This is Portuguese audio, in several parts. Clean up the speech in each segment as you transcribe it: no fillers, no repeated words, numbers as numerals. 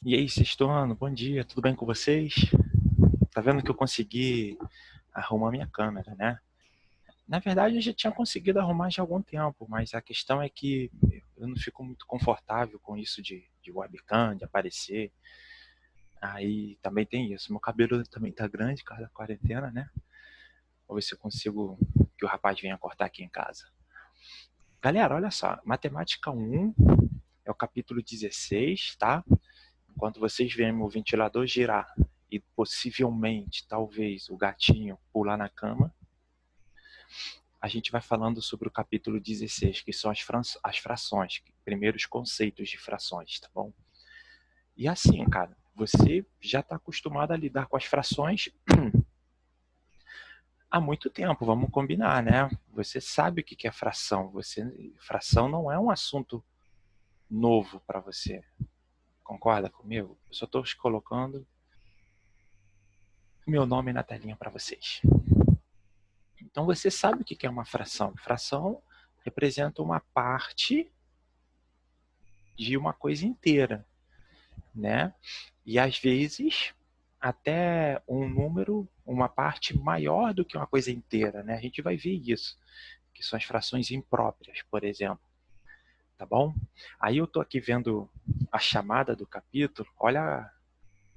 E aí, sexto bom dia, tudo bem com vocês? Tá vendo que eu consegui arrumar minha câmera, né? Na verdade, eu já tinha conseguido arrumar já há algum tempo, mas a questão é que eu não fico muito confortável com isso de webcam, de aparecer. Aí também tem isso. Meu cabelo também tá grande por causa da quarentena, né? Vou ver se eu consigo que o rapaz venha cortar aqui em casa. Galera, olha só, Matemática 1 é o capítulo 16, tá? Enquanto vocês veem o ventilador girar e possivelmente, talvez, o gatinho pular na cama, a gente vai falando sobre o capítulo 16, que são as frações, primeiros conceitos de frações, tá bom? E assim, cara, você já está acostumado a lidar com as frações há muito tempo, vamos combinar, né? Você sabe o que é fração. Fração não é um assunto novo para você. Concorda comigo? Eu só estou colocando meu nome na telinha para vocês. Então você sabe o que é uma fração. Fração representa uma parte de uma coisa inteira, né? E às vezes até um número, uma parte maior do que uma coisa inteira, né? A gente vai ver isso, que são as frações impróprias, por exemplo, tá bom? Aí eu tô aqui vendo a chamada do capítulo, olha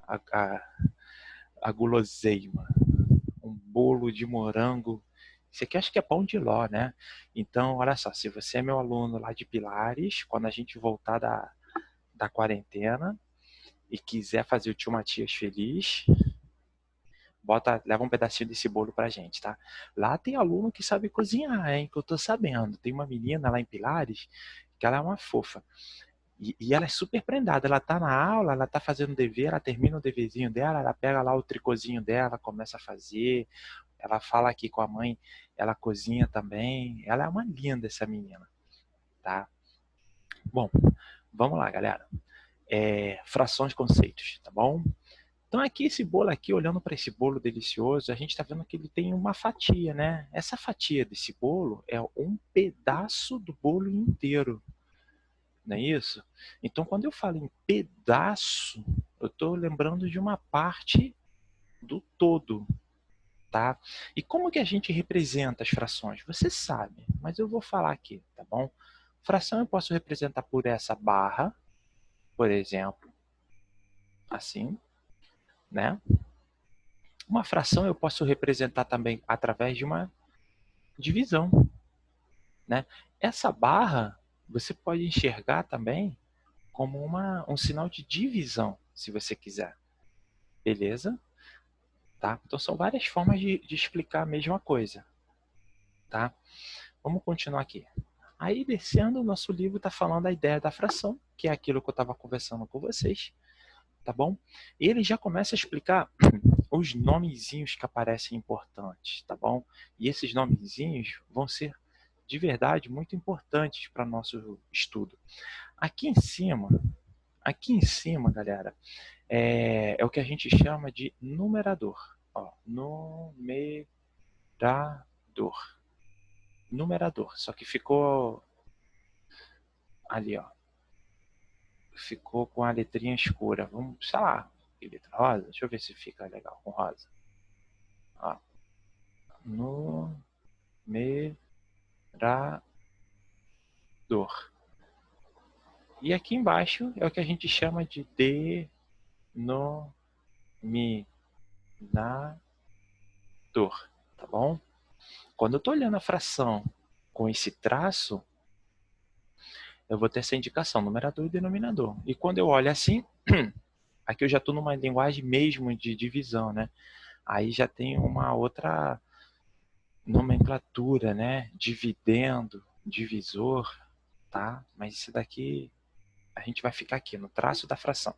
a, a guloseima, um bolo de morango. Isso aqui acho que é pão de ló, né? Então, olha só, se você é meu aluno lá de Pilares, quando a gente voltar da quarentena e quiser fazer o tio Matias feliz, leva um pedacinho desse bolo pra gente, tá? Lá tem aluno que sabe cozinhar, hein? Que eu tô sabendo. Tem uma menina lá em Pilares que ela é uma fofa. E ela é super prendada. Ela tá na aula, ela tá fazendo dever, ela termina o deverzinho dela, ela pega lá o tricôzinho dela, começa a fazer. Ela fala aqui com a mãe, ela cozinha também. Ela é uma linda, essa menina, tá? Bom, vamos lá, galera. Frações, conceitos, tá bom? Então aqui esse bolo aqui, olhando para esse bolo delicioso, a gente está vendo que ele tem uma fatia, né? Essa fatia desse bolo é um pedaço do bolo inteiro, não é isso? Então quando eu falo em pedaço, eu estou lembrando de uma parte do todo, tá? E como que a gente representa as frações? Você sabe, mas eu vou falar aqui, tá bom? Fração eu posso representar por essa barra, por exemplo, assim, né? Uma fração eu posso representar também através de uma divisão, né? Essa barra você pode enxergar também como um sinal de divisão, se você quiser. Beleza? Tá? Então são várias formas de explicar a mesma coisa. Tá? Vamos continuar aqui. Aí, descendo, o nosso livro está falando a ideia da fração, que é aquilo que eu estava conversando com vocês. Tá bom? Ele já começa a explicar os nomezinhos que aparecem importantes, tá bom? E esses nomezinhos vão ser de verdade muito importantes para nosso estudo. Aqui em cima, galera, é o que a gente chama de numerador. Ó, numerador. Só que ficou ali, ó. Ficou com a letrinha escura. Vamos, sei lá, que letra rosa? Deixa eu ver se fica legal com rosa. Ó, numerador. E aqui embaixo é o que a gente chama de denominador, tá bom? Quando eu estou olhando a fração com esse traço, eu vou ter essa indicação, numerador e denominador. E quando eu olho assim, aqui eu já estou numa linguagem mesmo de divisão, né? Aí já tem uma outra nomenclatura, né? Dividendo, divisor, tá? Mas isso daqui, a gente vai ficar aqui no traço da fração.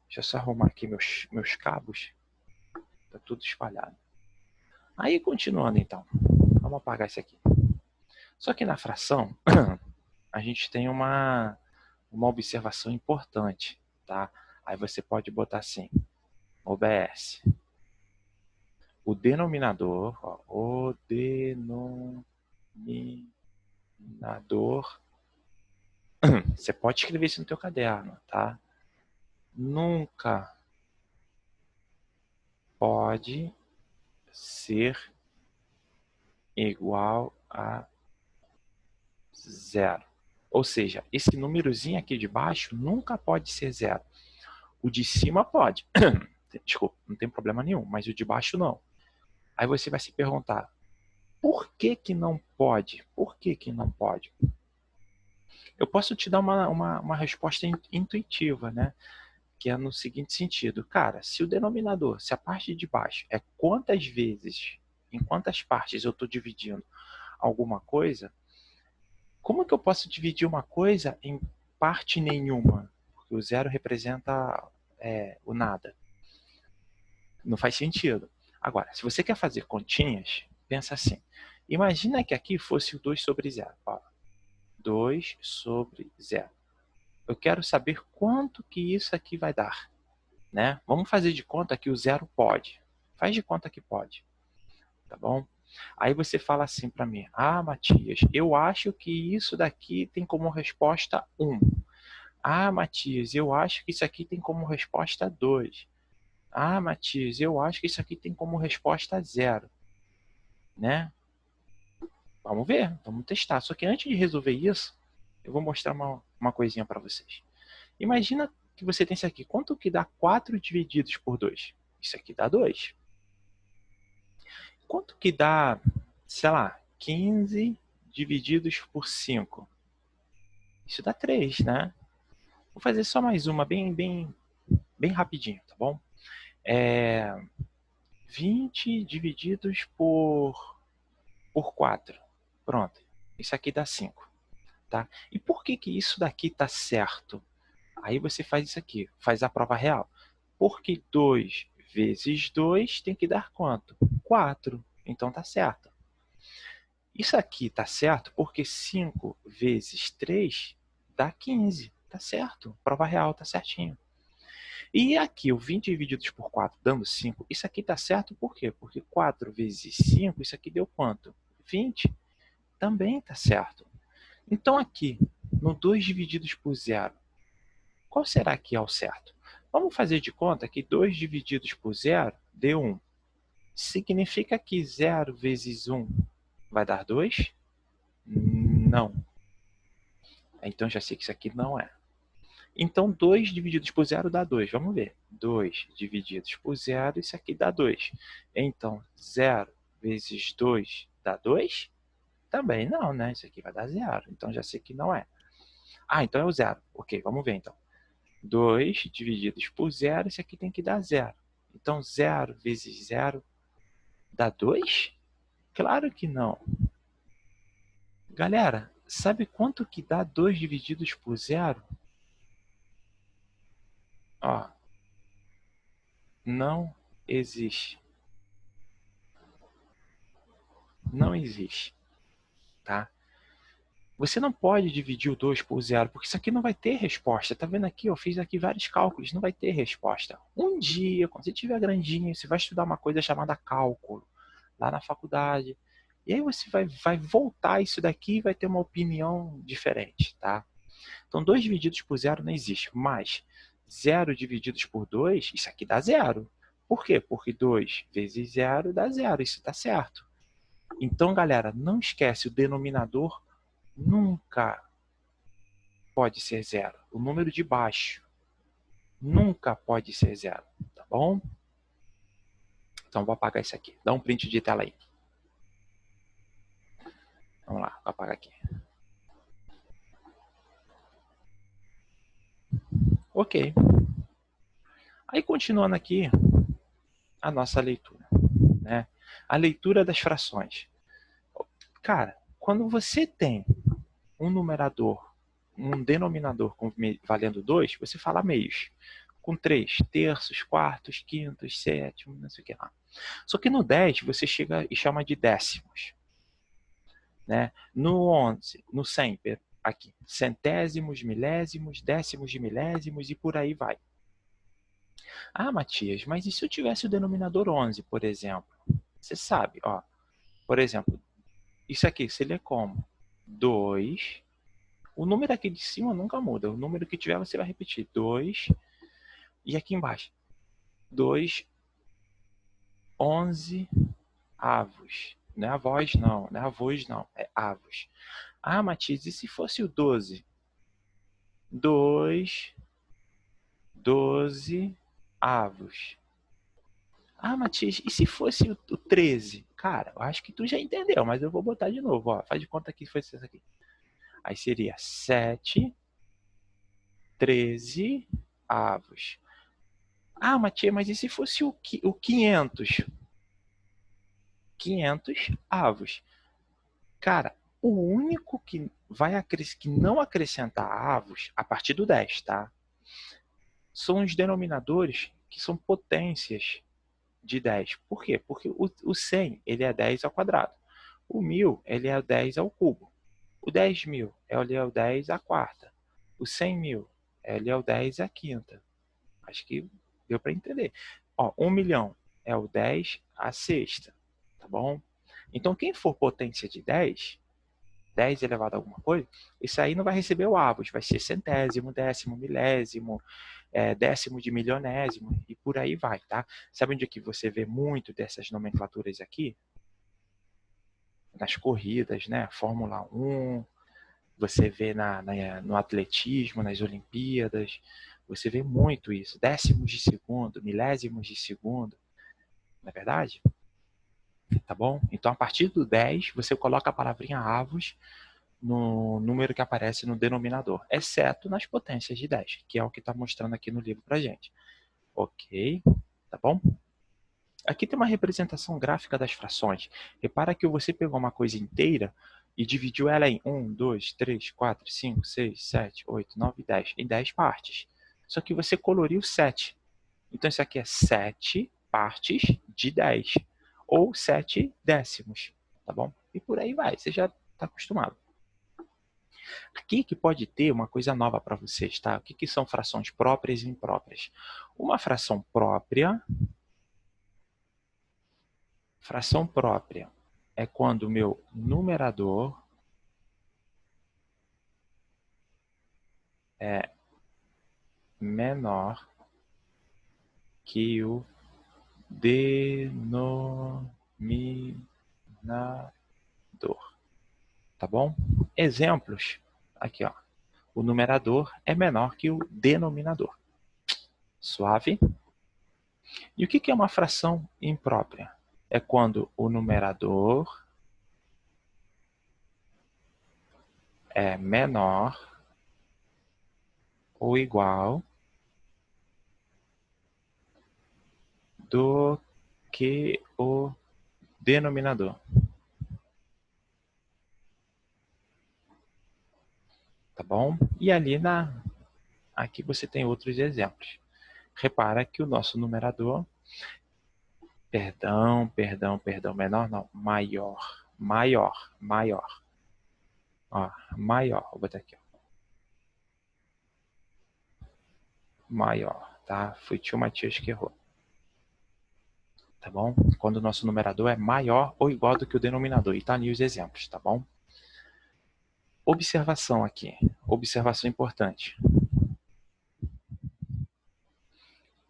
Deixa eu só arrumar aqui meus cabos. Tá tudo espalhado. Aí, continuando então. Vamos apagar isso aqui. Só que na fração, a gente tem uma observação importante, tá? Aí você pode botar assim, OBS. O denominador, ó, o denominador, você pode escrever isso no teu caderno, tá? nunca pode ser igual a zero. Ou seja, esse númerozinho aqui de baixo nunca pode ser zero. O de cima pode. Desculpa, não tem problema nenhum, mas o de baixo não. Aí você vai se perguntar, por que que não pode? Por que que não pode? Eu posso te dar uma resposta intuitiva, né? Que é no seguinte sentido. Cara, se o denominador, se a parte de baixo é quantas vezes, em quantas partes eu estou dividindo alguma coisa, como que eu posso dividir uma coisa em parte nenhuma? Porque o zero representa o nada. Não faz sentido. Agora, se você quer fazer continhas, pensa assim. Imagina que aqui fosse o 2 sobre zero. Ó, 2 sobre zero. Eu quero saber quanto que isso aqui vai dar. Né? Vamos fazer de conta que o zero pode. Faz de conta que pode. Tá bom? Aí você fala assim para mim, ah, Matias, eu acho que isso daqui tem como resposta 1. Ah, Matias, eu acho que isso aqui tem como resposta 2. Ah, Matias, eu acho que isso aqui tem como resposta 0. Né? Vamos ver, vamos testar. Só que antes de resolver isso, eu vou mostrar uma coisinha para vocês. Imagina que você tem isso aqui. Quanto que dá 4 divididos por 2? Isso aqui dá 2. Quanto que dá, sei lá, 15 divididos por 5? Isso dá 3, né? Vou fazer só mais uma, bem rapidinho, tá bom? 20 divididos por 4. Pronto. Isso aqui dá 5. Tá? E por que que isso daqui está certo? Aí você faz isso aqui, faz a prova real. Porque 2 vezes 2 tem que dar quanto? 4. Então tá certo. Isso aqui tá certo porque 5 vezes 3 dá 15. Tá certo. Prova real, tá certinho. E aqui, o 20 divididos por 4 dando 5, isso aqui tá certo por quê? Porque 4 vezes 5, isso aqui deu quanto? 20. Também tá certo. Então aqui, no 2 divididos por 0, qual será que é o certo? Vamos fazer de conta que 2 divididos por 0 deu 1. Significa que 0 vezes 1 vai dar 2? Não. Então já sei que isso aqui não é. Então 2 divididos por 0 dá 2. Vamos ver. 2 divididos por 0, isso aqui dá 2. Então 0 vezes 2 dá 2? Também não, né? Isso aqui vai dar 0. Então já sei que não é. Ah, então é o 0. Ok, vamos ver então. 2 divididos por 0, isso aqui tem que dar 0. Então 0 vezes 0 dá 2? Claro que não. Galera, sabe quanto que dá 2 divididos por 0? Ó, não existe. Não existe, tá? Você não pode dividir o 2 por 0, porque isso aqui não vai ter resposta. Tá vendo aqui? Eu fiz aqui vários cálculos, não vai ter resposta. Um dia, quando você tiver grandinho, você vai estudar uma coisa chamada cálculo, lá na faculdade. E aí você vai voltar isso daqui e vai ter uma opinião diferente, tá? Então 2 divididos por 0 não existe, mas 0 divididos por 2, isso aqui dá 0. Por quê? Porque 2 vezes 0 dá 0, isso está certo. Então, galera, não esquece, o denominador nunca pode ser 0. O número de baixo nunca pode ser 0, tá bom? Então, vou apagar isso aqui. Dá um print de tela aí. Vamos lá, vou apagar aqui. Ok. Aí, continuando aqui, a nossa leitura, né? A leitura das frações. Cara, quando você tem um numerador, um denominador valendo 2, você fala meios. Com 3, terços, quartos, quintos, sétimos, não sei o que lá. Só que no 10 você chega e chama de décimos. Né? No 11, no 100, aqui, centésimos, milésimos, décimos de milésimos e por aí vai. Ah, Matias, mas e se eu tivesse o denominador 11, por exemplo? Você sabe, ó. Por exemplo, isso aqui se lê como 2. O número aqui de cima nunca muda. O número que tiver você vai repetir. 2 E aqui embaixo, 2 11avos. Não é avós, não. Não é avós, não. É avos. Ah, Matias, e se fosse o 12? 2 12avos. Ah, Matias, e se fosse o 13? Cara, eu acho que tu já entendeu, mas eu vou botar de novo. Ó. Faz de conta que foi isso aqui. Aí seria 7 13avos. Ah, Matias, mas e se fosse o 500? 500avos. Cara, o único que que não acrescenta avos, a partir do 10, tá? São os denominadores que são potências de 10. Por quê? Porque o 100 ele é 10 ao quadrado. O 1000 ele é 10 ao cubo. O 10.000 ele é o 10 à quarta. O 100.000 ele é o 10 à quinta. Acho que deu para entender. Ó, 1 milhão é o 10 à sexta. Tá bom? Então, quem for potência de 10 elevado a alguma coisa, isso aí não vai receber o avos, vai ser centésimo, décimo, milésimo, décimo de milionésimo e por aí vai, tá? Sabe onde é que você vê muito dessas nomenclaturas aqui? Nas corridas, né? Fórmula 1, você vê no atletismo, nas Olimpíadas, você vê muito isso, décimos de segundo, milésimos de segundo, não é verdade? Tá bom? Então, a partir do 10, você coloca a palavrinha avos no número que aparece no denominador, exceto nas potências de 10, que é o que está mostrando aqui no livro para gente. Ok, tá bom? Aqui tem uma representação gráfica das frações. Repara que você pegou uma coisa inteira e dividiu ela em 1, 2, 3, 4, 5, 6, 7, 8, 9, 10, em 10 partes. Só que você coloriu 7. Então, isso aqui é 7 partes de 10, ou 7 décimos, tá bom? E por aí vai, você já está acostumado. Aqui que pode ter uma coisa nova para vocês, tá? O que são frações próprias e impróprias? Uma fração própria é quando o meu numerador é menor que o denominador, tá bom? Exemplos, aqui ó, o numerador é menor que o denominador. Suave? E o que é uma fração imprópria? É quando o numerador é menor ou igual do que o denominador. Tá bom? E ali aqui você tem outros exemplos. Repara que o nosso numerador, perdão, menor não, maior. Ó, maior, vou botar aqui, ó. Maior, tá? Foi o tio Matias que errou. Tá bom? Quando o nosso numerador é maior ou igual do que o denominador. E tá ali os exemplos, tá bom? Observação aqui. Observação importante.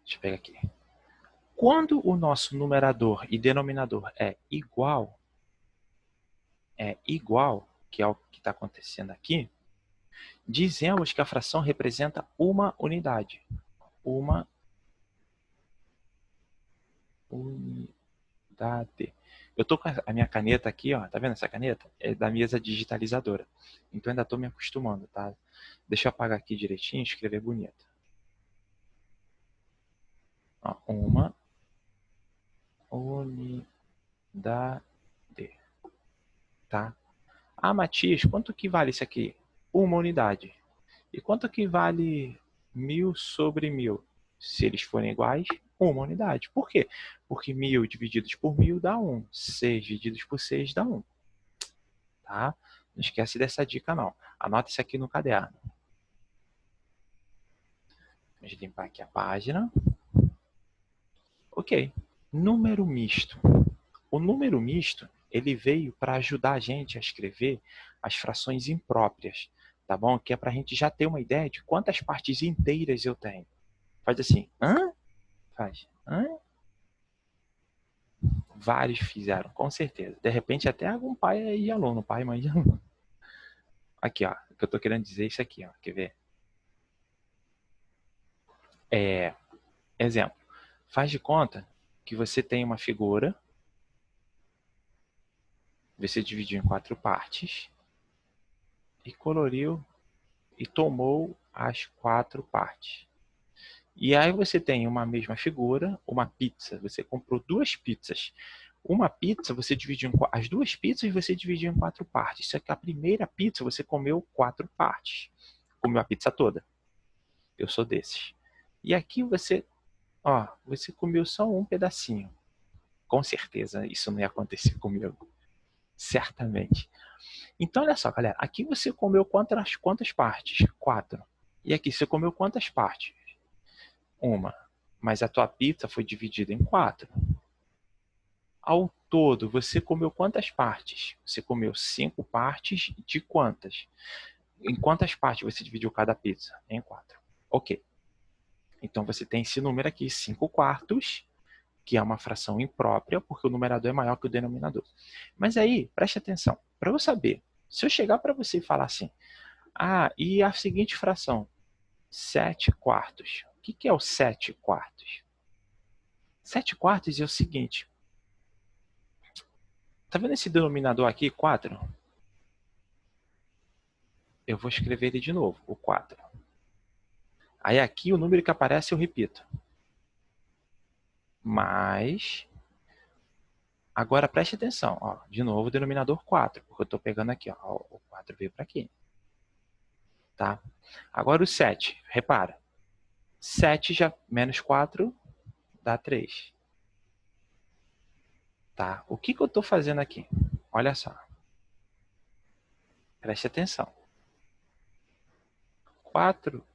Deixa eu pegar aqui. Quando o nosso numerador e denominador é igual, que é o que está acontecendo aqui, dizemos que a fração representa uma unidade. Uma unidade. Eu estou com a minha caneta aqui, ó, tá vendo essa caneta? É da mesa digitalizadora. Então ainda estou me acostumando, tá? Deixa eu apagar aqui direitinho e escrever bonito. Ó, uma unidade. Tá? Ah, Matias, quanto que vale isso aqui? Uma unidade. E quanto que vale 1000 sobre 1000? Se eles forem iguais, uma unidade. Por quê? Porque 1000 divididos por 1000 dá 1. 6 divididos por 6 dá 1. Tá? Não esquece dessa dica, não. Anota isso aqui no caderno. Vamos limpar aqui a página. Ok. Número misto. O número misto, ele veio para ajudar a gente a escrever as frações impróprias, tá bom? Que é para a gente já ter uma ideia de quantas partes inteiras eu tenho. Faz assim, hã? Faz, hã? Vários fizeram, com certeza. De repente até algum pai aí de aluno, pai e mãe de aluno. Aqui, ó, o que eu tô querendo dizer é isso aqui, ó, quer ver? Exemplo, faz de conta que você tem uma figura, você dividiu em 4 partes e coloriu e tomou as 4 partes. E aí você tem uma mesma figura, uma pizza, você comprou 2 pizzas. Uma pizza você dividiu em as 2 pizzas você dividiu em 4 partes. Só que a primeira pizza você comeu 4 partes. Comeu a pizza toda. Eu sou desses. E aqui você comeu só um pedacinho. Com certeza isso não ia acontecer comigo. Certamente. Então, olha só, galera. Aqui você comeu quantas partes? 4. E aqui você comeu quantas partes? Uma. Mas a tua pizza foi dividida em 4. Ao todo, você comeu quantas partes? Você comeu 5 partes de quantas? Em quantas partes você dividiu cada pizza? Em 4. Ok. Então você tem esse número aqui, 5 quartos, que é uma fração imprópria, porque o numerador é maior que o denominador. Mas aí, preste atenção. Para eu saber, se eu chegar para você e falar assim, e a seguinte fração, 7 quartos. O que é o 7 quartos? 7 quartos é o seguinte. Tá vendo esse denominador aqui, 4? Eu vou escrever ele de novo, o 4. Aí aqui o número que aparece eu repito. Mas, agora preste atenção, ó, de novo o denominador 4, porque eu estou pegando aqui, ó, o 4 veio para aqui. Tá? Agora o 7, repara. 7 já menos 4 dá 3. Tá? O que eu estou fazendo aqui? Olha só. Preste atenção. 4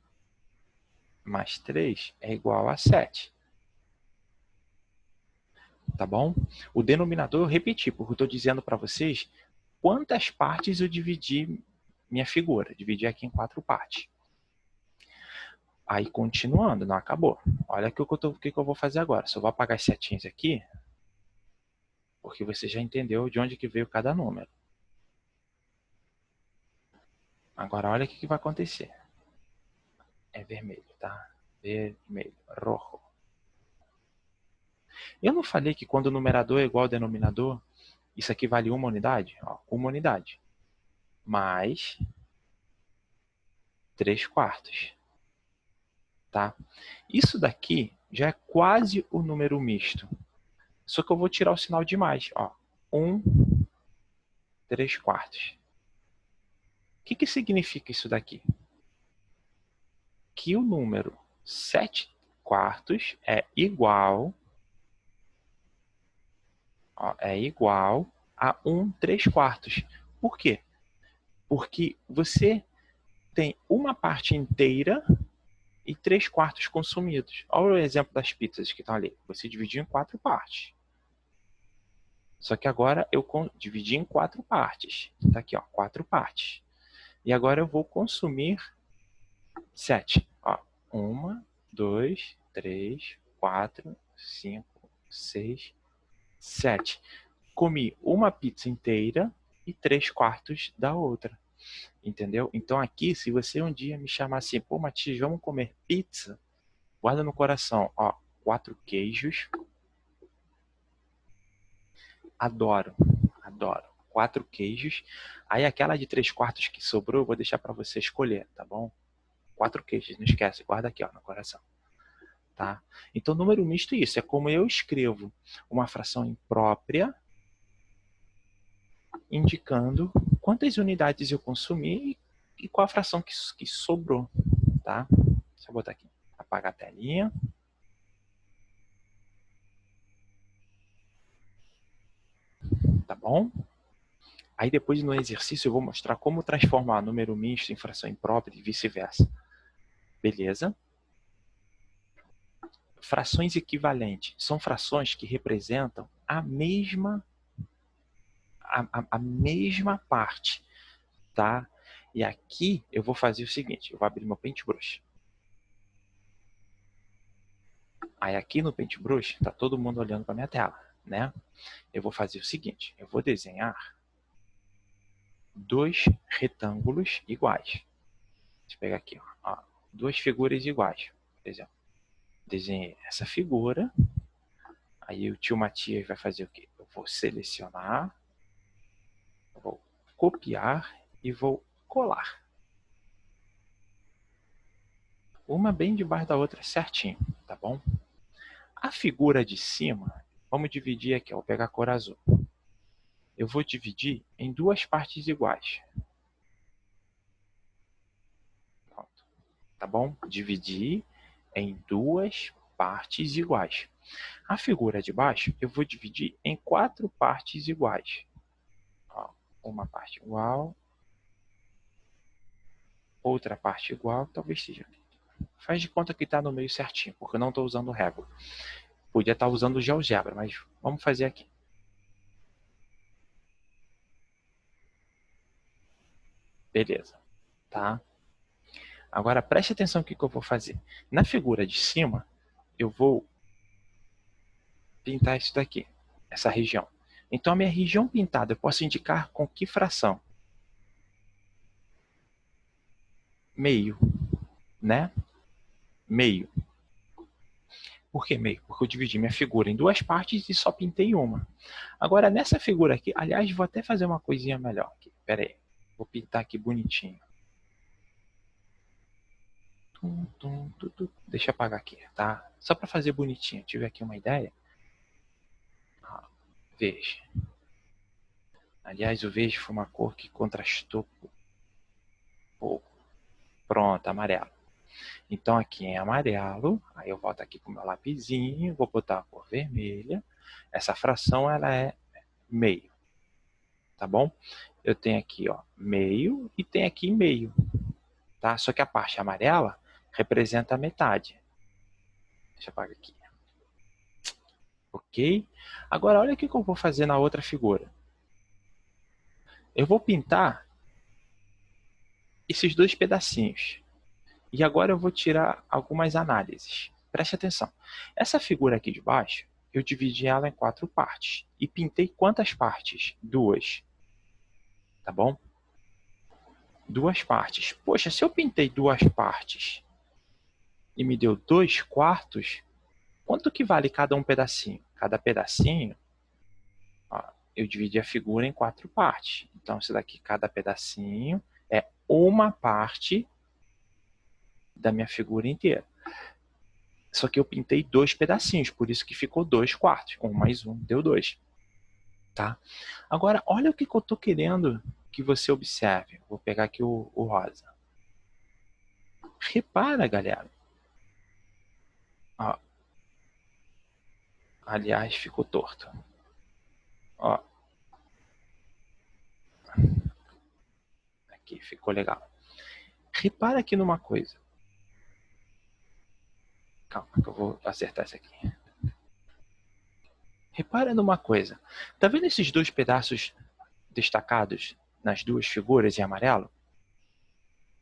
mais 3 é igual a 7. Tá bom? O denominador eu repeti, porque eu estou dizendo para vocês quantas partes eu dividi minha figura. Dividi aqui em 4 partes. Aí, continuando, não acabou. Olha o que eu vou fazer agora. Só vou apagar as setinhas aqui, porque você já entendeu de onde que veio cada número. Agora, olha o que vai acontecer. É vermelho, tá? Vermelho, rojo. Eu não falei que quando o numerador é igual ao denominador, isso aqui vale uma unidade? Ó, uma unidade. Mais 3 quartos. Tá? Isso daqui já é quase o número misto. Só que eu vou tirar o sinal de mais. Ó, 1, 3 quartos. O que significa isso daqui? Que o número 7 quartos é igual a 1 3 quartos. Por quê? Porque você tem uma parte inteira e 3 quartos consumidos. Olha o exemplo das pizzas que estão ali. Você dividiu em 4 partes. Só que agora eu dividi em 4 partes. Está aqui, ó, 4 partes. E agora eu vou consumir 7. Ó, 1, 2, 3, 4, 5, 6, 7. Comi uma pizza inteira e 3 quartos da outra. Entendeu? Então aqui, se você um dia me chamar assim, pô, Matias, vamos comer pizza? Guarda no coração, ó, 4 queijos. Adoro, adoro. 4 queijos. Aí aquela de 3 quartos que sobrou, eu vou deixar para você escolher, tá bom? 4 queijos, não esquece, guarda aqui, ó, no coração. Tá? Então, número misto é isso, é como eu escrevo uma fração imprópria, indicando quantas unidades eu consumi e qual a fração que sobrou. Tá? Deixa eu botar aqui, apagar a telinha. Tá bom? Aí depois no exercício eu vou mostrar como transformar número misto em fração imprópria e vice-versa. Beleza? Frações equivalentes são frações que representam a mesma parte, tá? E aqui eu vou fazer o seguinte, eu vou abrir meu paintbrush. Aí aqui no Paintbrush, tá todo mundo olhando para minha tela, né? Eu vou fazer o seguinte, eu vou desenhar dois retângulos iguais. Deixa eu pegar aqui, ó, duas figuras iguais, por exemplo. Desenhei essa figura, aí o tio Matias vai fazer o quê? Eu vou selecionar, vou copiar e vou colar. Uma bem debaixo da outra certinho, tá bom? A figura de cima, vamos dividir aqui, ó, vou pegar a cor azul. Eu vou dividir em duas partes iguais. Pronto. Tá bom? Dividir em duas partes iguais. A figura de baixo, eu vou dividir em quatro partes iguais. Ó, uma parte igual, outra parte igual, talvez seja. Faz de conta que está no meio certinho, porque eu não estou usando régua. Podia estar usando GeoGebra, mas vamos fazer aqui. Beleza, tá? Agora preste atenção no que eu vou fazer. Na figura de cima, eu vou pintar isso daqui, essa região. Então a minha região pintada eu posso indicar com que fração? Meio, né? Meio. Por que meio? Porque eu dividi minha figura em duas partes e só pintei uma. Agora nessa figura aqui, aliás, vou até fazer uma coisinha melhor aqui. Pera aí, vou pintar aqui bonitinho. Deixa eu apagar aqui, tá? Só para fazer bonitinho. Tive aqui uma ideia. Verde. Aliás, o verde foi uma cor que contrastou pouco. Pronto, amarelo. Então aqui em amarelo, aí eu volto aqui com o meu lapisinho, vou botar a cor vermelha. Essa fração ela é meio, tá bom? Eu tenho aqui, ó, meio e tem aqui meio, tá? Só que a parte amarela representa a metade. Deixa eu apagar aqui. Ok? Agora olha o que eu vou fazer na outra figura. Eu vou pintar esses dois pedacinhos. E agora eu vou tirar algumas análises. Preste atenção. Essa figura aqui de baixo, eu dividi ela em quatro partes. E pintei quantas partes? Duas. Tá bom? Duas partes. Poxa, se eu pintei duas partes e me deu 2/4, quanto que vale cada um pedacinho? Cada pedacinho, ó, eu dividi a figura em quatro partes. Então, isso daqui, cada pedacinho é uma parte da minha figura inteira. Só que eu pintei dois pedacinhos, por isso que ficou 2/4. 1 mais 1 deu 2. Tá? Agora, olha o que eu estou querendo que você observe. Vou pegar aqui o rosa. Repara, galera. Ó. Aliás, ficou torto. Ó. Aqui, ficou legal. Repara aqui numa coisa. Calma, que eu vou acertar isso aqui. Repara numa coisa. Tá vendo esses dois pedaços destacados nas duas figuras em amarelo?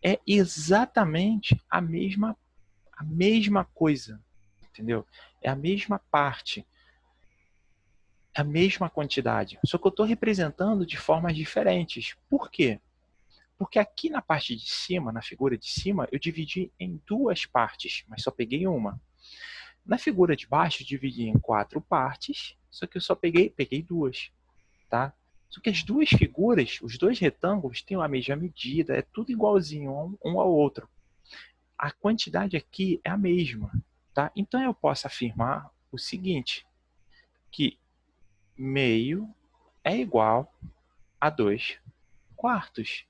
É exatamente a mesma coisa, entendeu? É a mesma parte, é a mesma quantidade. Só que eu estou representando de formas diferentes. Por quê? Porque aqui na parte de cima, na figura de cima, eu dividi em duas partes, mas só peguei uma. Na figura de baixo, eu dividi em quatro partes, só que eu só peguei duas, tá? Só que as duas figuras, os dois retângulos, têm a mesma medida, é tudo igualzinho um ao outro. A quantidade aqui é a mesma, tá? Então eu posso afirmar o seguinte, que meio é igual a 2/4.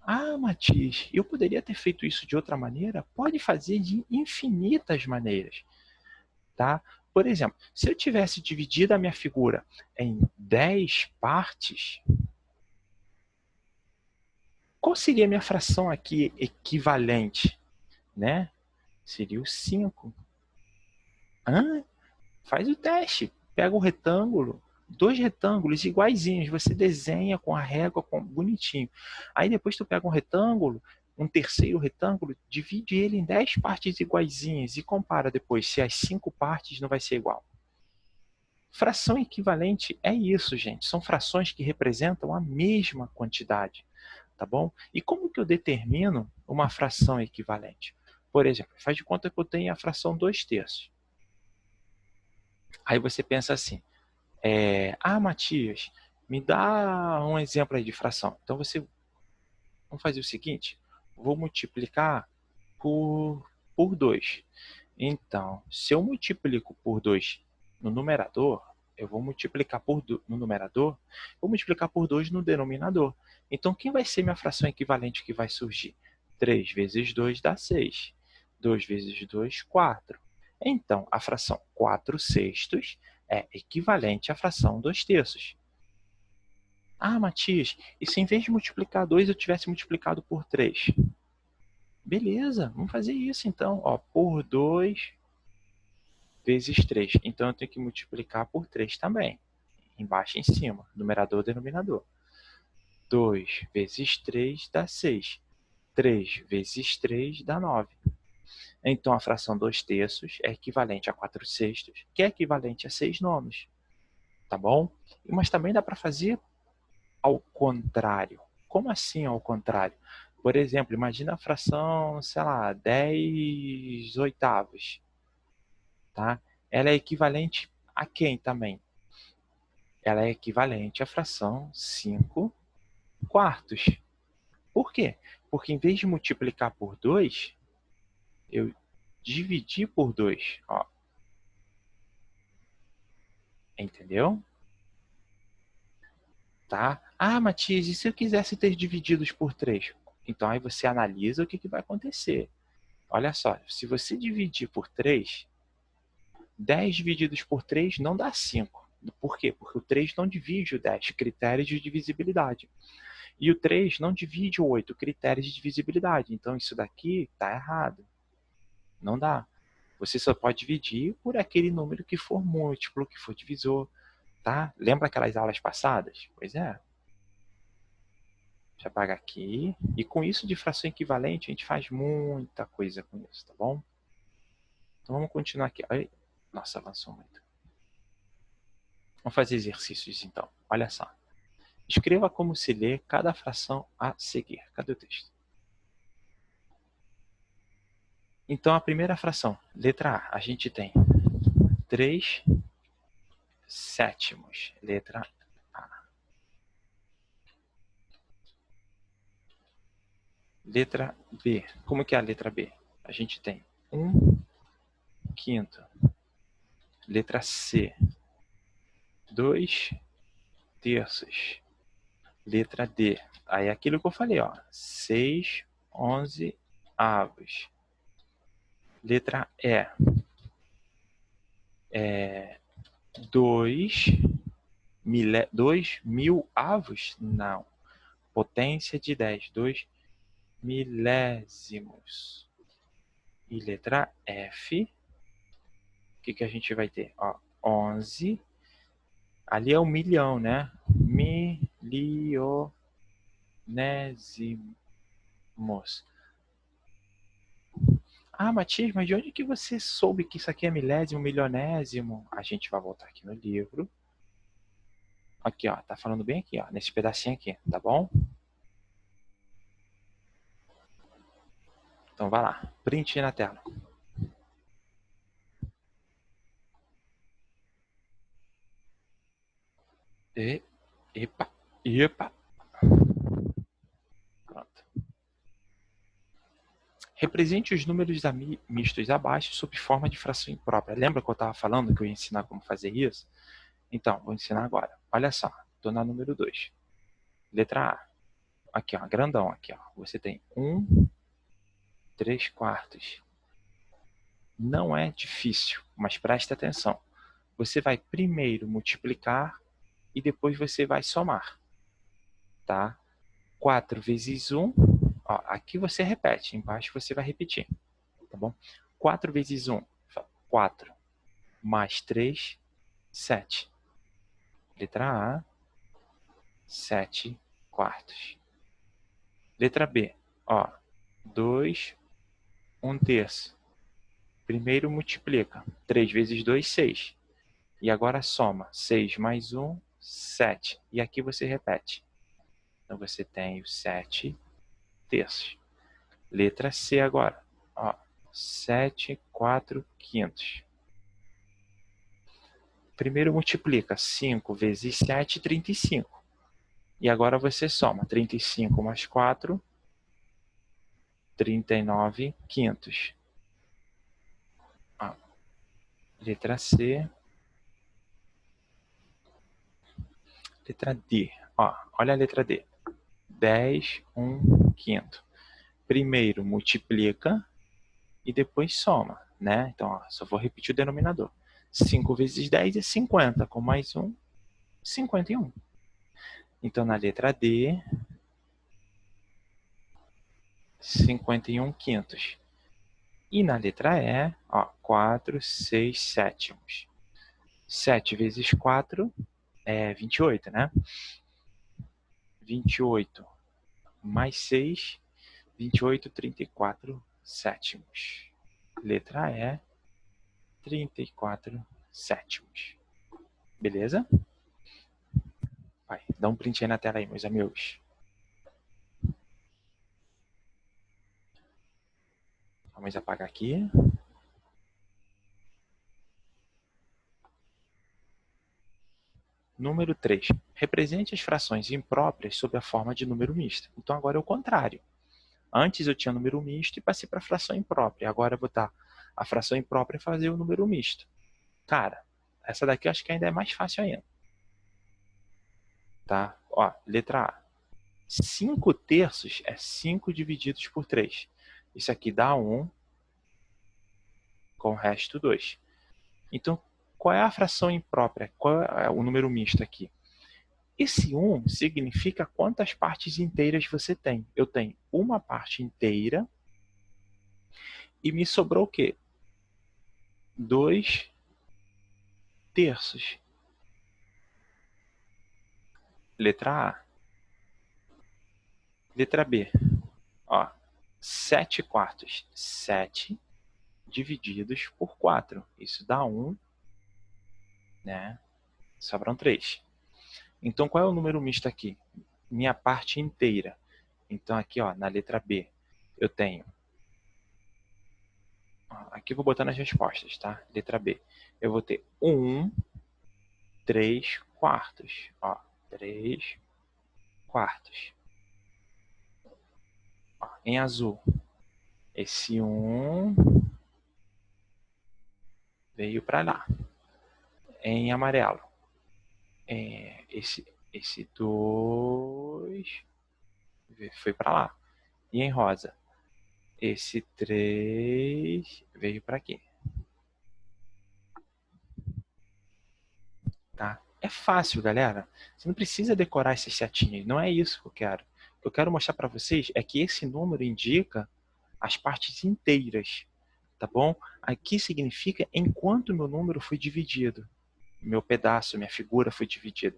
Ah, Matias, eu poderia ter feito isso de outra maneira? Pode fazer de infinitas maneiras, tá? Por exemplo, se eu tivesse dividido a minha figura em 10 partes, qual seria a minha fração aqui equivalente? Né? Seria o 5. Ah, faz o teste. Pega um retângulo, dois retângulos iguaizinhos, você desenha com a régua bonitinho. Aí depois tu pega um retângulo, um terceiro retângulo, divide ele em 10 partes iguaizinhas e compara depois se as 5 partes não vai ser igual. Fração equivalente é isso, gente. São frações que representam a mesma quantidade, tá bom? E como que eu determino uma fração equivalente? Por exemplo, faz de conta que eu tenho a fração 2/3. Aí você pensa assim, Matias, me dá um exemplo aí de fração. Então, vamos fazer o seguinte, vou multiplicar por 2. Então, se eu multiplico por 2 no numerador, eu vou multiplicar no numerador, vou multiplicar por 2 no denominador. Então, quem vai ser minha fração equivalente que vai surgir? 3 vezes 2 dá 6. 2 vezes 2, 4. Então, a fração 4/6 é equivalente à fração 2/3. Ah, Matias, e se em vez de multiplicar 2 eu tivesse multiplicado por 3? Beleza, vamos fazer isso então. Ó, por 2 vezes 3. Então, eu tenho que multiplicar por 3 também. Embaixo e em cima, numerador e denominador. 2 vezes 3 dá 6. 3 vezes 3 dá 9. Então, a fração 2/3 é equivalente a 4/6, que é equivalente a 6 nonos. Tá bom? Mas também dá para fazer ao contrário. Como assim ao contrário? Por exemplo, imagina a fração, sei lá, 10/8. Tá? Ela é equivalente a quem também? Ela é equivalente à fração 5/4. Por quê? Porque em vez de multiplicar por 2, eu dividi por 2. Ó. Entendeu? Tá? Ah, Matias, e se eu quisesse ter divididos por 3? Então aí você analisa o que vai acontecer. Olha só, se você dividir por 3, 10 divididos por 3 não dá 5. Por quê? Porque o 3 não divide o 10, critérios de divisibilidade. E o 3 não divide o 8, critérios de divisibilidade. Então, isso daqui está errado. Não dá. Você só pode dividir por aquele número que for múltiplo, que for divisor. Tá? Lembra aquelas aulas passadas? Pois é. Deixa eu apagar aqui. E com isso de fração equivalente, a gente faz muita coisa com isso, tá bom? Então, vamos continuar aqui. Ai, nossa, avançou muito. Vamos fazer exercícios, então. Olha só. Escreva como se lê cada fração a seguir. Cadê o texto? Então, a primeira fração, letra A, a gente tem 3/7. Letra A. Letra B. Como que é a letra B? A gente tem 1/5. Letra C. 2/3. Letra D. Aí é aquilo que eu falei, ó. 6/11. Letra E. 2.000 avos? Não. Potência de 10. 2 milésimos. E letra F. O que a gente vai ter? Ó, 11. Ali é o milhão, né? Milionésimos. Ah, Matias, mas de onde que você soube que isso aqui é milésimo, milionésimo? A gente vai voltar aqui no livro. Aqui, ó, tá falando bem aqui, ó, nesse pedacinho aqui, tá bom? Então vai lá, print na tela. Epa, epa. Pronto. Represente os números mistos abaixo sob forma de fração imprópria. Lembra que eu estava falando que eu ia ensinar como fazer isso? Então, vou ensinar agora. Olha só, estou na número 2. Letra A. Aqui, ó, grandão aqui, ó. Você tem 1/3. Não é difícil, mas preste atenção. Você vai primeiro multiplicar e depois você vai somar, tá? 4 vezes 1, ó, aqui você repete, embaixo você vai repetir, tá bom? 4 vezes 1, 4, mais 3, 7. Letra A, 7/4. Letra B, ó, 2, 1/3. Primeiro multiplica. 3 vezes 2, 6. E agora soma. 6 mais 1, 7. E aqui você repete. Então, você tem o 7/3. Letra C agora. Ó, 7, 4/5. Primeiro multiplica. 5 vezes 7, 35. E agora você soma. 35 mais 4, 39/5. Ó, letra C. Letra D. Ó, olha a letra D. 10, 1/5. Primeiro multiplica e depois soma, né? Então, ó, só vou repetir o denominador. 5 vezes 10 é 50, com mais 1, 51. Então, na letra D, 51/5. E na letra E, ó, 4, 6 sétimos. 7 vezes 4 é 28, né? 28 mais 6, 28, 34 sétimos. Letra E, 34 sétimos. Beleza? Vai, dá um print aí na tela aí, meus amigos. Vamos apagar aqui. Número 3. Represente as frações impróprias sob a forma de número misto. Então, agora é o contrário. Antes eu tinha número misto e passei para a fração imprópria. Agora eu vou botar a fração imprópria e fazer o número misto. Cara, essa daqui eu acho que ainda é mais fácil ainda. Tá? Ó, letra A. 5/3 é 5 divididos por 3. Isso aqui dá 1, com o resto 2. Então, qual é a fração imprópria? Qual é o número misto aqui? Esse 1 significa quantas partes inteiras você tem. Eu tenho uma parte inteira e me sobrou o quê? 2/3. Letra A. Letra B. Ó, 7/4. 7 divididos por 4. Isso dá 1, né? Sobram 3. Então, qual é o número misto aqui? Minha parte inteira. Então, aqui, ó, na letra B, eu tenho... Aqui eu vou botar nas respostas, tá? Letra B. Eu vou ter 1, 3/4. Ó, 3/4. Ó, em azul, esse 1 veio para lá. Em amarelo, esse 2 foi para lá. E em rosa, esse 3 veio para aqui. Tá? É fácil, galera. Você não precisa decorar essas setinhas. Não é isso que eu quero. O que eu quero mostrar para vocês é que esse número indica as partes inteiras. Tá bom? Aqui significa enquanto meu número foi dividido. Meu pedaço, minha figura foi dividida.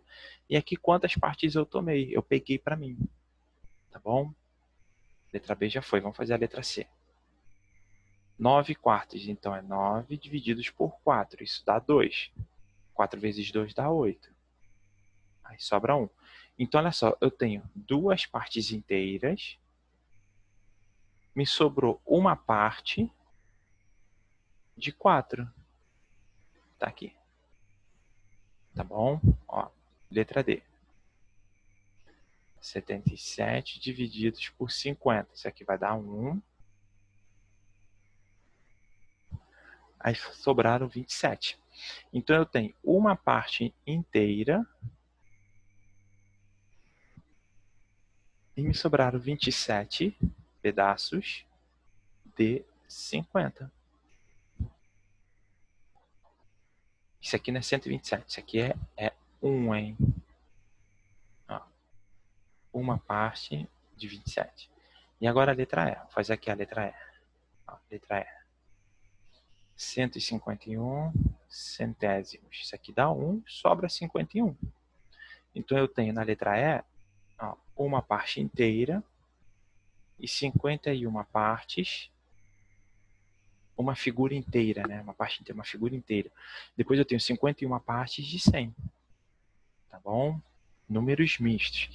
E aqui quantas partes eu tomei, eu peguei para mim. Tá bom? Letra B já foi, vamos fazer a letra C. 9/4, então é 9 divididos por 4, isso dá 2. 4 vezes 2 dá 8. Aí sobra 1. Então, olha só, eu tenho duas partes inteiras, me sobrou uma parte de 4. Tá aqui. Tá bom? Ó, letra D. 77 divididos por 50. Isso aqui vai dar 1. Aí sobraram 27. Então, eu tenho uma parte inteira e me sobraram 27 pedaços de 50. Isso aqui não é 127, isso aqui é 1, hein? Ó, uma parte de 27. E agora a letra E. Vou fazer aqui a letra E. Ó, letra E. 151 centésimos. Isso aqui dá 1, sobra 51. Então, eu tenho na letra E, ó, uma parte inteira e 51 partes, uma figura inteira, né? Uma parte inteira, uma figura inteira. Depois eu tenho 51 partes de 100, tá bom? Números mistos.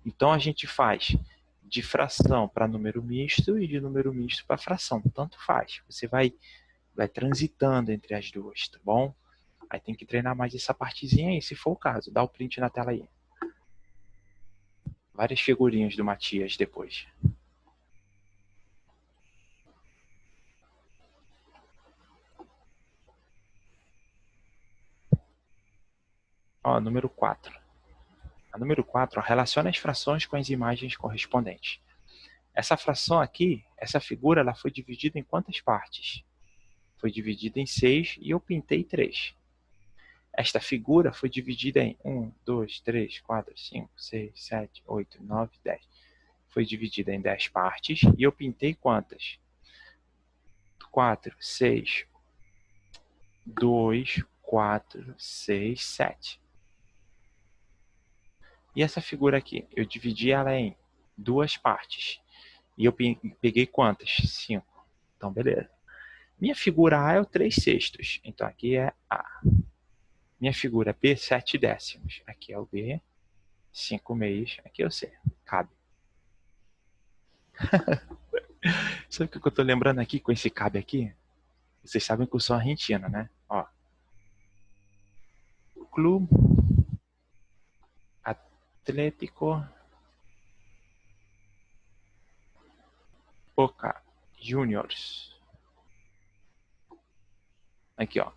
Então a gente faz de fração para número misto e de número misto para fração, tanto faz. Você vai transitando entre as duas, tá bom? Aí tem que treinar mais essa partezinha aí, se for o caso. Dá o print na tela aí. Várias figurinhas do Matias depois. Ó, número 4. A número 4, ó, relaciona as frações com as imagens correspondentes. Essa fração aqui, essa figura, ela foi dividida em quantas partes? Foi dividida em 6 e eu pintei 3. Esta figura foi dividida em 1, 2, 3, 4, 5, 6, 7, 8, 9, 10. Foi dividida em 10 partes e eu pintei quantas? 4, 6, 2, 4, 6, 7. E essa figura aqui, eu dividi ela em duas partes. E eu peguei quantas? 5. Então, beleza. Minha figura A é o 3 sextos. Então, aqui é A. Minha figura B, 7 décimos. Aqui é o B. 5 meios. Aqui é o C. Cabe. Sabe o que eu estou lembrando aqui com esse cabe aqui? Vocês sabem que eu sou argentino, né? Ó. Clube Atlético Boca Juniors. Aqui, ó.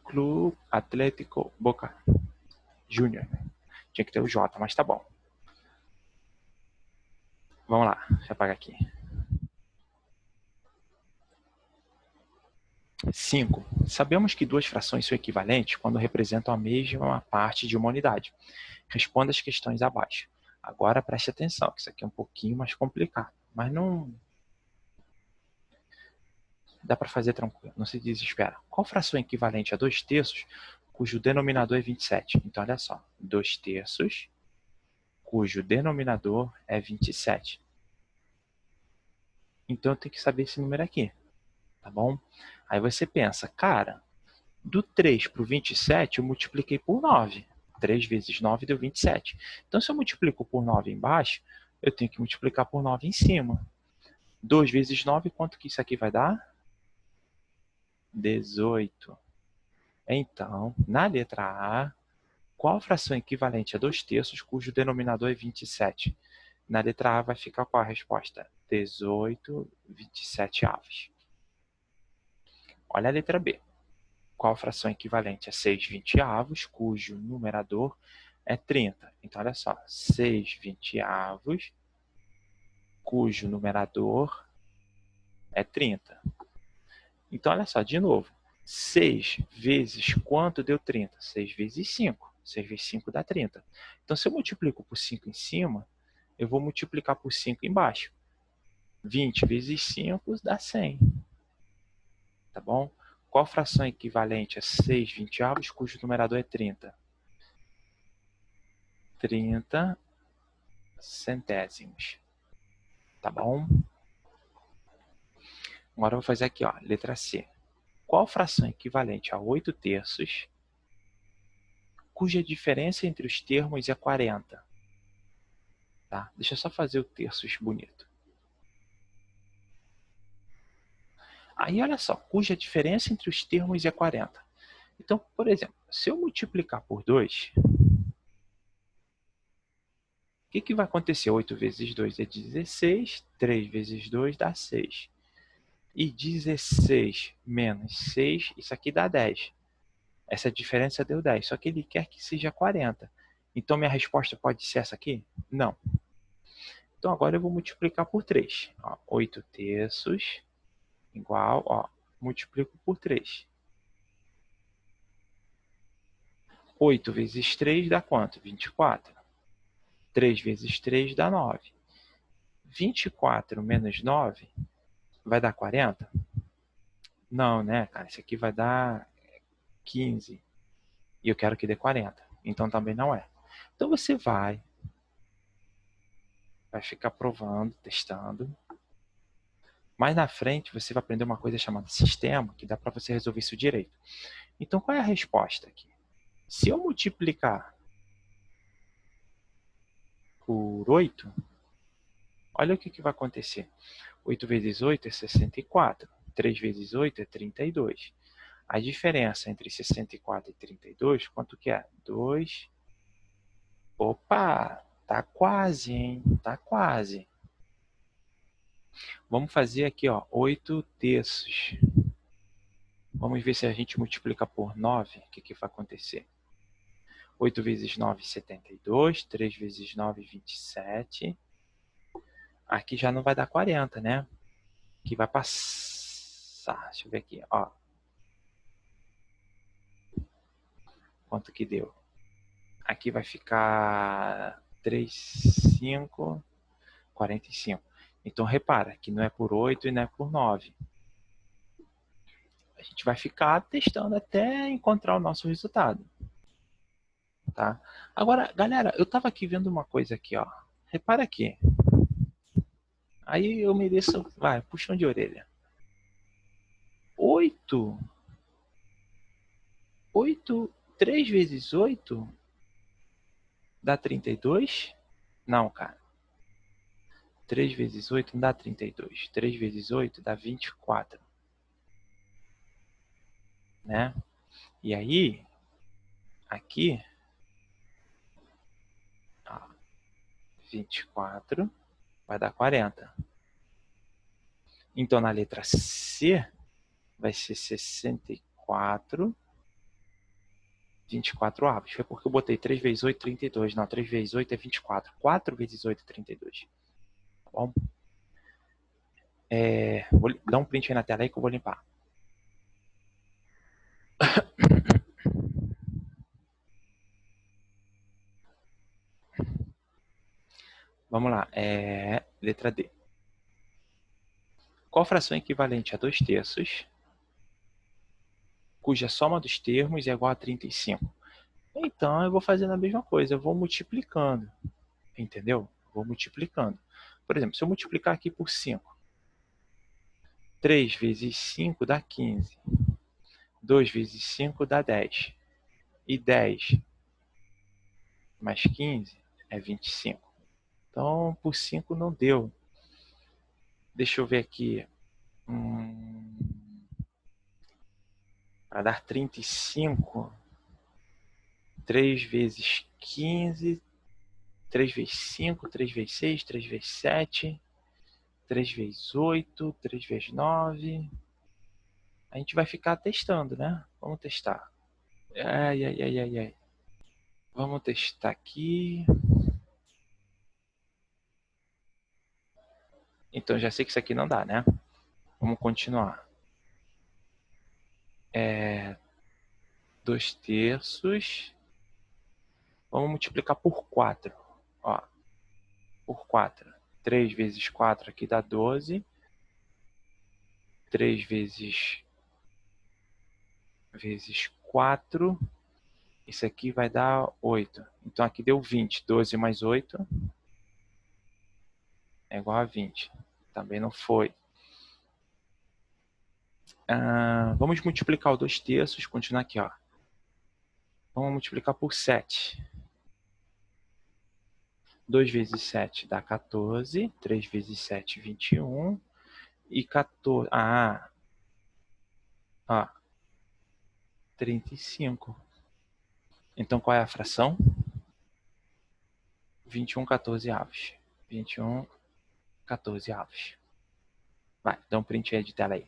Clube Atlético Boca Juniors. Tinha que ter o J, mas tá bom. Vamos lá, deixa eu apagar aqui. 5. Sabemos que duas frações são equivalentes quando representam a mesma parte de uma unidade. Responda as questões abaixo. Agora preste atenção, que isso aqui é um pouquinho mais complicado, mas não dá para fazer tranquilo, não se desespera. Qual fração é equivalente a 2 terços, cujo denominador é 27? Então, olha só, 2 terços, cujo denominador é 27. Então, eu tenho que saber esse número aqui, tá bom? Aí você pensa, cara, do 3 para o 27, eu multipliquei por 9. 3 vezes 9 deu 27. Então, se eu multiplico por 9 embaixo, eu tenho que multiplicar por 9 em cima. 2 vezes 9, quanto que isso aqui vai dar? 18. Então, na letra A, qual fração é equivalente a 2 terços cujo denominador é 27? Na letra A vai ficar qual a resposta? 18 27 avos. Olha a letra B. Qual fração é equivalente a 6 20avos, cujo numerador é 30? Então, olha só, 6 20avos, cujo numerador é 30. Então, olha só, de novo, 6 vezes quanto deu 30? 6 vezes 5. 6 vezes 5 dá 30. Então, se eu multiplico por 5 em cima, eu vou multiplicar por 5 embaixo. 20 vezes 5 dá 100. Tá bom? Qual fração é equivalente a 6 20avos, cujo numerador é 30? 30 centésimos. Tá bom? Agora eu vou fazer aqui, ó, letra C. Qual fração é equivalente a 8 terços, cuja diferença entre os termos é 40? Tá? Deixa eu só fazer o terços bonito. Aí, olha só, cuja diferença entre os termos é 40. Então, por exemplo, se eu multiplicar por 2, o que vai acontecer? 8 vezes 2 é 16, 3 vezes 2 dá 6. E 16 menos 6, isso aqui dá 10. Essa diferença deu 10, só que ele quer que seja 40. Então, minha resposta pode ser essa aqui? Não. Então, agora eu vou multiplicar por 3. Ó, 8 terços igual, ó, multiplico por 3. 8 vezes 3 dá quanto? 24. 3 vezes 3 dá 9. 24 menos 9 vai dar 40? Não, né, cara? Isso aqui vai dar 15. E eu quero que dê 40. Então também não é. Então você vai vai ficar provando, testando. Mais na frente, você vai aprender uma coisa chamada sistema, que dá para você resolver isso direito. Então, qual é a resposta aqui? Se eu multiplicar por 8, olha o que vai acontecer. 8 vezes 8 é 64. 3 vezes 8 é 32. A diferença entre 64 e 32, quanto que é? 2. Opa, tá quase, hein? Tá quase. Vamos fazer aqui, ó, 8 terços. Vamos ver se a gente multiplica por 9, o que vai acontecer? 8 vezes 9, 72. 3 vezes 9, 27. Aqui já não vai dar 40, né? Aqui vai passar. Deixa eu ver aqui, ó. Quanto que deu? Aqui vai ficar 3, 5, 45. Então, repara que não é por 8 e não é por 9. A gente vai ficar testando até encontrar o nosso resultado. Tá? Agora, galera, eu estava aqui vendo uma coisa aqui, ó. Repara aqui. Aí eu mereço, vai, puxão de orelha. 8, 3 vezes 8 dá 32? Não, cara. 3 vezes 8 não dá 32. 3 vezes 8 dá 24. Né? E aí, aqui, ó, 24 vai dar 40. Então, na letra C, vai ser 64, 24 avos. Foi porque eu botei 3 vezes 8, 32. Não, 3 vezes 8 é 24. 4 vezes 8 é 32. Tá bom? Vou dar um print aí na tela aí que eu vou limpar. Vamos lá. Letra D. Qual fração é equivalente a 2 terços, cuja soma dos termos é igual a 35? Então, eu vou fazendo a mesma coisa. Eu vou multiplicando. Entendeu? Vou multiplicando. Por exemplo, se eu multiplicar aqui por 5, 3 vezes 5 dá 15. 2 vezes 5 dá 10. E 10 mais 15 é 25. Então, por 5 não deu. Deixa eu ver aqui. Para dar 35, 3 vezes 15, 3 vezes 5, 3 vezes 6, 3 vezes 7, 3 vezes 8, 3 vezes 9. A gente vai ficar testando, né? Vamos testar. Ai, ai, ai, ai, ai. Vamos testar aqui. Então, já sei que isso aqui não dá, né? Vamos continuar. 2 terços. Vamos multiplicar por 4. Ó, por 4. 3 vezes 4 aqui dá 12. 3 vezes 4. Isso aqui vai dar 8. Então, aqui deu 20. 12 mais 8 é igual a 20. Também não foi. Vamos multiplicar o 2 terços. Continuar aqui, ó. Vamos multiplicar por 7. 2 vezes 7 dá 14. 3 vezes 7, 21. E 14... ó. 35. Então, qual é a fração? 21 14 avos. 21 14 avos. Vai, dá um print aí de tela aí.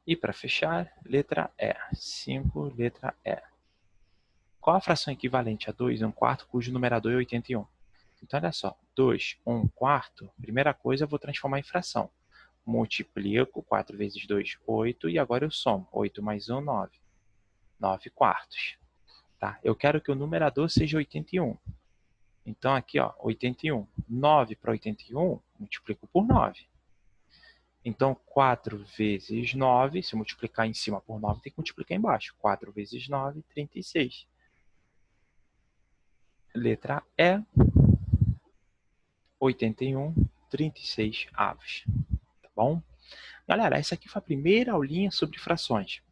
E para fechar, letra E. 5, letra E. Qual a fração equivalente a 2 1/4 cujo numerador é 81? Então, olha só. 2 1/4, primeira coisa, eu vou transformar em fração. Multiplico, 4 vezes 2, 8, e agora eu somo. 8 mais 1, 9. 9 quartos. Tá? Eu quero que o numerador seja 81. Então, aqui, ó, 81. 9 para 81, multiplico por 9. Então, 4 vezes 9, se multiplicar em cima por 9, tem que multiplicar embaixo. 4 vezes 9, 36. Letra E, 81, 36 avos. Tá bom? Galera, essa aqui foi a primeira aulinha sobre frações.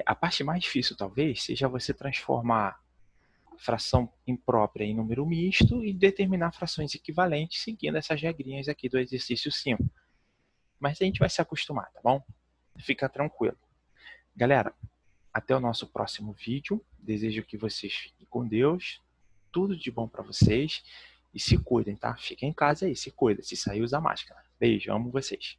A parte mais difícil, talvez, seja você transformar fração imprópria em número misto e determinar frações equivalentes seguindo essas regrinhas aqui do exercício 5. Mas a gente vai se acostumar, tá bom? Fica tranquilo. Galera, até o nosso próximo vídeo. Desejo que vocês fiquem com Deus. Tudo de bom para vocês. E se cuidem, tá? Fiquem em casa aí, se cuida. Se sair, usa máscara. Beijo, amo vocês.